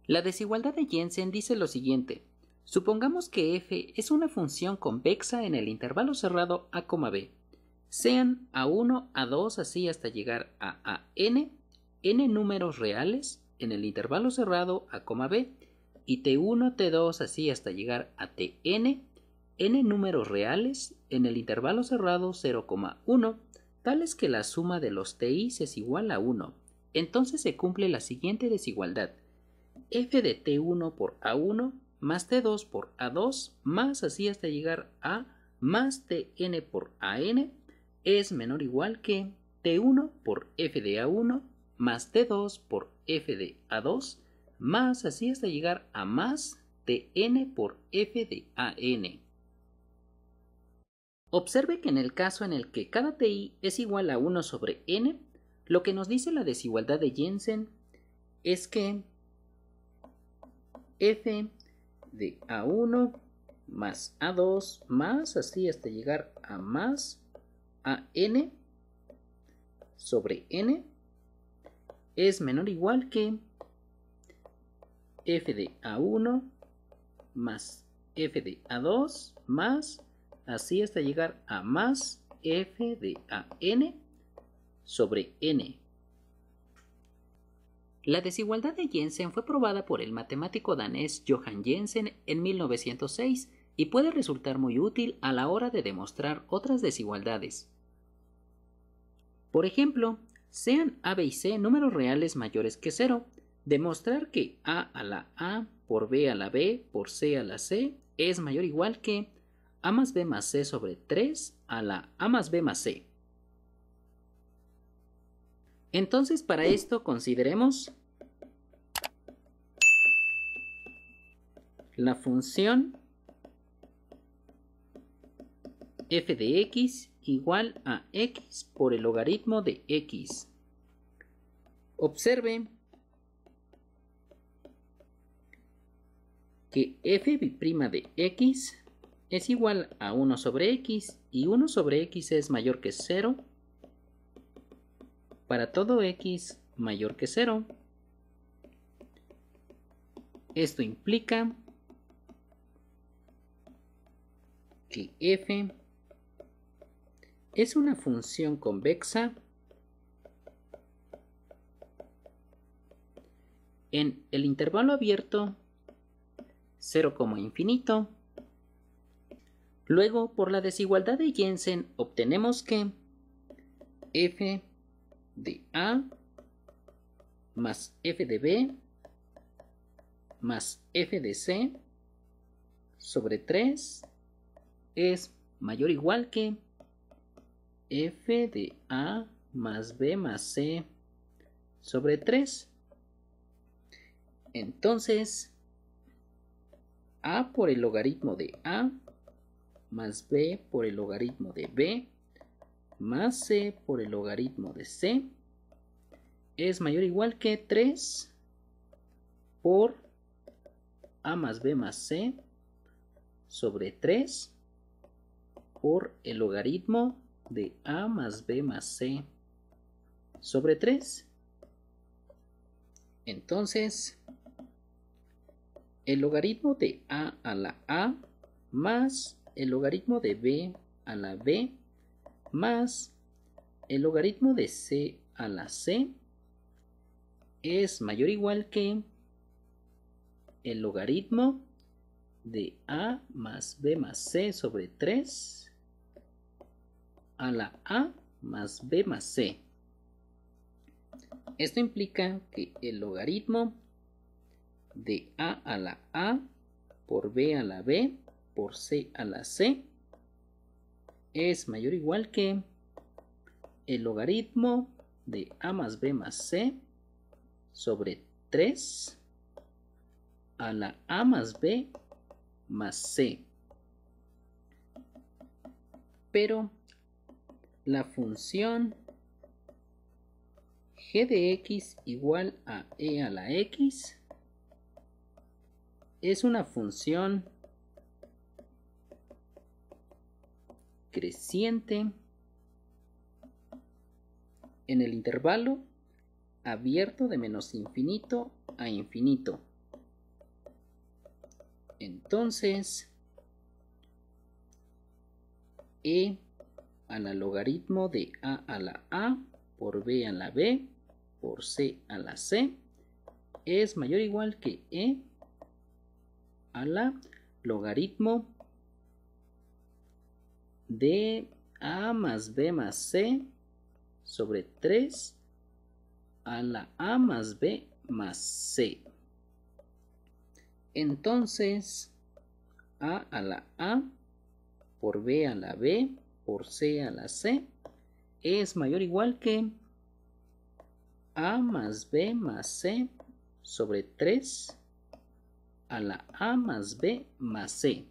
La desigualdad de Jensen dice lo siguiente. Supongamos que f es una función convexa en el intervalo cerrado a, b. Sean a1, a2, así hasta llegar a n números reales en el intervalo cerrado a, b, y t1, t2, así hasta llegar a tn, n números reales en el intervalo cerrado 0,1, tales que la suma de los ti's es igual a 1. Entonces se cumple la siguiente desigualdad. F de t1 por a1 más t2 por a2 más así hasta llegar a más tn por an es menor o igual que t1 por f de a1 más t2 por f de a2 más así hasta llegar a más tn por f de an. Observe que en el caso en el que cada ti es igual a 1 sobre n, lo que nos dice la desigualdad de Jensen es que f de a1 más a2 más así hasta llegar a más an sobre n es menor o igual que f de a1 más f de a2 más así hasta llegar a más f de an sobre n. La desigualdad de Jensen fue probada por el matemático danés Johan Jensen en 1906 y puede resultar muy útil a la hora de demostrar otras desigualdades. Por ejemplo, sean a, b y c números reales mayores que 0, demostrar que a la a por b a la b por c a la c es mayor o igual que a más b más c sobre 3 a la a más b más c. Entonces, para esto consideremos la función f de x igual a x por el logaritmo de x. Observe que f' de x es igual a 1 sobre x y 1 sobre x es mayor que 0 para todo x mayor que 0. Esto implica que f es una función convexa en el intervalo abierto 0, infinito. Luego, por la desigualdad de Jensen, obtenemos que f de a más f de b más f de c sobre 3 es mayor o igual que f de a más b más c sobre 3. Entonces, a por el logaritmo de a más b por el logaritmo de b más c por el logaritmo de c es mayor o igual que 3 por a más b más c sobre 3 por el logaritmo de a más b más c sobre 3. Entonces, el logaritmo de a la a más el logaritmo de b a la b más el logaritmo de c a la c es mayor o igual que el logaritmo de a más b más c sobre 3 a la a más b más c. Esto implica que el logaritmo de a la a por b a la b por c a la c es mayor o igual que el logaritmo de a más b más c sobre 3 a la a más b más c. Pero la función g de x igual a e a la x es una función creciente en el intervalo abierto de menos infinito a infinito. Entonces, E a la logaritmo de A a la A por B a la B por C a la C es mayor o igual que E a la logaritmo de A más B más C sobre 3 a la A más B más C. Entonces, A a la A por B a la B por C a la C es mayor o igual que A más B más C sobre 3 a la A más B más C.